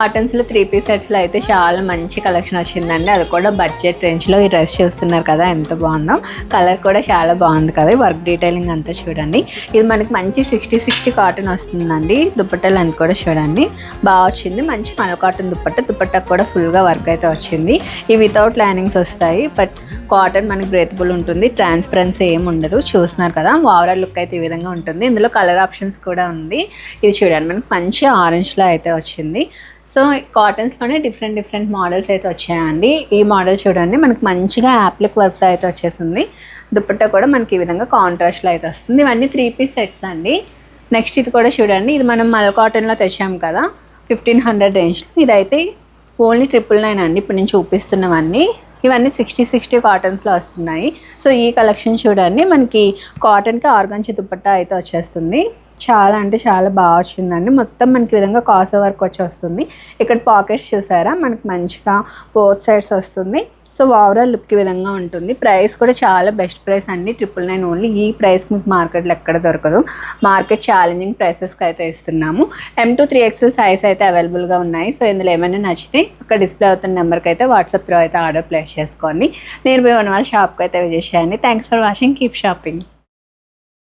కాటన్స్లో 3 piece సెట్స్లో అయితే చాలా మంచి కలెక్షన్ వచ్చిందండి. అది కూడా బడ్జెట్ రేంజ్లో. ఈ డ్రెస్ చూస్తున్నారు కదా ఎంత బాగుందో. కలర్ కూడా చాలా బాగుంది కదా. వర్క్ డీటెయిలింగ్ అంతా చూడండి. ఇది మనకి మంచి 60 కాటన్ వస్తుందండి. దుపట్టా లెంత్ కూడా చూడండి బాగా వచ్చింది. మంచి మల్ కాటన్ దుపట్టా కూడా ఫుల్గా వర్క్ అయితే వచ్చింది. ఇవి వితౌట్ లైనింగ్స్ వస్తాయి. బట్ కాటన్ మనకి బ్రేతబుల్ ఉంటుంది. ట్రాన్స్పరెన్సీ ఏమి ఉండదు. చూస్తున్నారు కదా ఓవరాల్ లుక్ అయితే ఈ విధంగా ఉంటుంది. ఇందులో కలర్ ఆప్షన్స్ కూడా ఉంది. ఇది చూడండి మనకి మంచి ఆరెంజ్లో అయితే వచ్చింది. సో కాటన్స్లోనే డిఫరెంట్ మోడల్స్ అయితే వచ్చాయండి. ఈ మోడల్ చూడండి మనకి మంచిగా యాప్లిక్ వర్క్తో అయితే వచ్చేసింది. దుపట్టా కూడా మనకి ఈ విధంగా కాంట్రాస్ట్లో అయితే వస్తుంది. ఇవన్నీ 3 పీస్ సెట్స్ అండి. నెక్స్ట్ ఇది కూడా చూడండి. ఇది మనం మల్ కాటన్లో తెచ్చాము కదా 1500 రేంజ్లో. ఇదైతే ఓన్లీ 999 అండి. ఇప్పుడు నేను చూపిస్తున్నవన్నీ ఇవన్నీ 60 కాటన్స్లో వస్తున్నాయి. సో ఈ కలెక్షన్ చూడండి మనకి కాటన్కి ఆర్గాంజీ దుపట్టా అయితే వచ్చేస్తుంది. చాలా అంటే చాలా బాగా వచ్చిందండి. మొత్తం మనకి విధంగా కాసా వర్క్ వచ్చి వస్తుంది. ఇక్కడ పాకెట్స్ చూసారా మనకి మంచిగా బోత్ సైడ్స్ వస్తుంది. సో ఓవరాల్ లుక్ ఈ విధంగా ఉంటుంది. ప్రైస్ కూడా చాలా బెస్ట్ ప్రైస్ అండి. 999 ఓన్లీ. ఈ ప్రైస్ మీకు మార్కెట్లో ఎక్కడ దొరకదు. మార్కెట్ ఛాలెంజింగ్ ప్రైసెస్కి అయితే ఇస్తున్నాము. M to 3XL సైజ్ అయితే అవైలబుల్గా ఉన్నాయి. సో ఇందులో ఏమైనా నచ్చితే అక్కడ డిస్ప్లే అవుతున్న నెంబర్కి అయితే వాట్సాప్ త్రూ అయితే ఆర్డర్ ప్లేస్ చేసుకోండి. నేను పోయి వాళ్ళ షాప్కి అయితే విజిట్ చేయండి. Thanks for watching. Keep shopping.